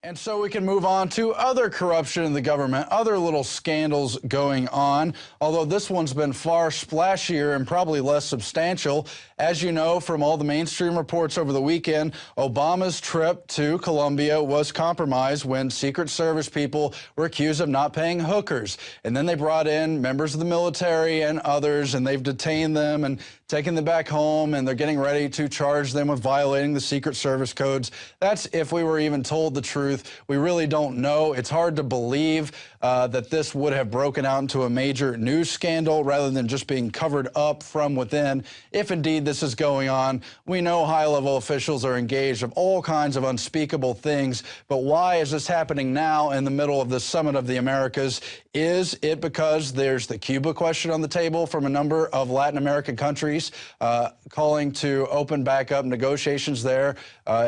And so we can move on to other corruption in the government, other little scandals going on, although this one's been far splashier and probably less substantial. As you know from all the mainstream reports over the weekend, Obama's trip to Colombia was compromised when Secret Service people were accused of not paying hookers. And then they brought in members of the military and others, and they've detained them and taken them back home, and they're getting ready to charge them with violating the Secret Service codes. That's if we were even told the truth. We really don't know. It's hard to believe that this would have broken out into a major news scandal rather than just being covered up from within. If indeed this is going on, we know high-level officials are engaged of all kinds of unspeakable things, but why is this happening now in the middle of the Summit of the Americas? Is it because there's the Cuba question on the table from a number of Latin American countries calling to open back up negotiations there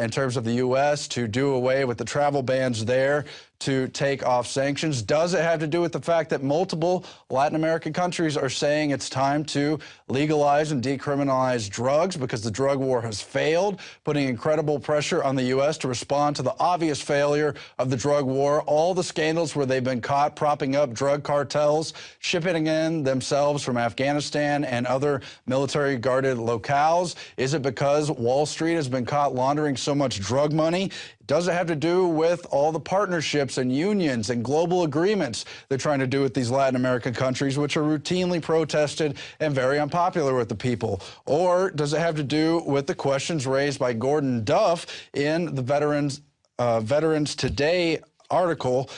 in terms of the U.S. to do away with the travel bans there, to take off sanctions? Does it have to do with the fact that multiple Latin American countries are saying it's time to legalize and decriminalize drugs because the drug war has failed, putting incredible pressure on the U.S. to respond to the obvious failure of the drug war, all the scandals where they've been caught propping up drug cartels, shipping in themselves from Afghanistan and other military-guarded locales? Is it because Wall Street has been caught laundering so much drug money? Does it have to do with all the partnerships and unions and global agreements they're trying to do with these Latin American countries, which are routinely protested and very unpopular with the people? Or does it have to do with the questions raised by Gordon Duff in the Veterans Today article?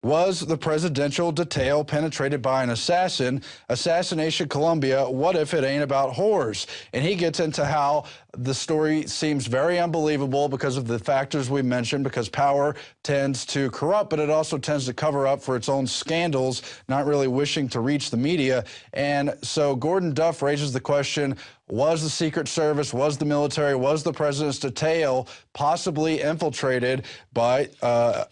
Was the presidential detail penetrated by an assassin? Assassination Colombia, what if it ain't about whores? And he gets into how the story seems very unbelievable because of the factors we mentioned, because power tends to corrupt, but it also tends to cover up for its own scandals, not really wishing to reach the media. And so Gordon Duff raises the question, was the Secret Service, was the military, was the president's detail possibly infiltrated by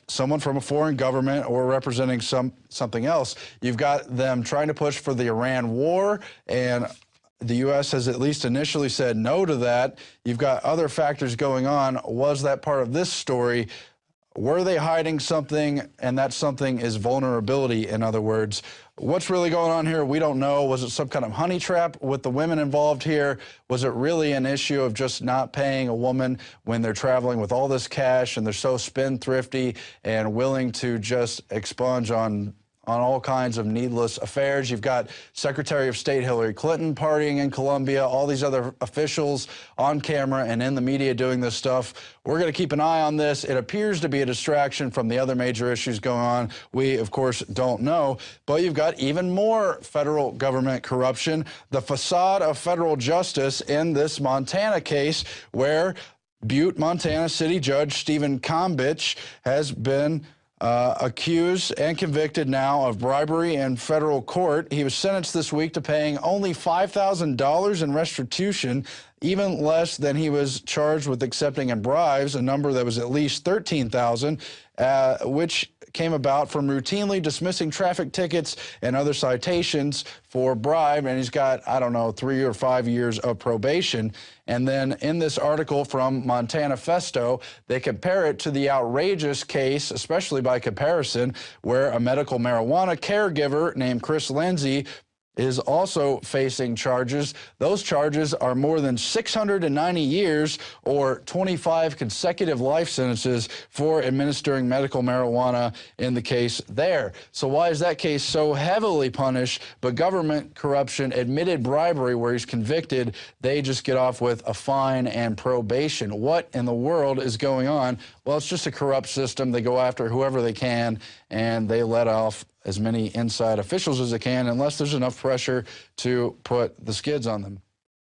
someone from a foreign government or representing something else? You've got them trying to push for the Iran war, and the U.S. has at least initially said no to that. You've got other factors going on. Was that part of this story? Were they hiding something, and that something is vulnerability, in other words? What's really going on here? We don't know. Was it some kind of honey trap with the women involved here? Was it really an issue of just not paying a woman when they're traveling with all this cash and they're so spendthrifty and willing to just expunge on all kinds of needless affairs? You've got Secretary of State Hillary Clinton partying in Colombia, all these other officials on camera and in the media doing this stuff. We're going to keep an eye on this. It appears to be a distraction from the other major issues going on. We, of course, don't know. But you've got even more federal government corruption, the facade of federal justice in this Montana case where Butte, Montana City Judge Stephen Combich has been accused and convicted now of bribery in federal court. He was sentenced this week to paying only $5,000 in restitution, even less than he was charged with accepting in bribes, a number that was at least $13,000, which came about from routinely dismissing traffic tickets and other citations for bribe, and he's got, I don't know, 3 or 5 years of probation. And then in this article from Montana Festo, they compare it to the outrageous case, especially by comparison, where a medical marijuana caregiver named Chris Lindsay is also facing charges. Those charges are more than 690 years or 25 consecutive life sentences for administering medical marijuana in the case there. So why is that case so heavily punished, but government corruption, admitted bribery where he's convicted, they just get off with a fine and probation? What in the world is going on? Well, it's just a corrupt system. They go after whoever they can, and they let off as many inside officials as they can unless there's enough pressure to put the skids on them.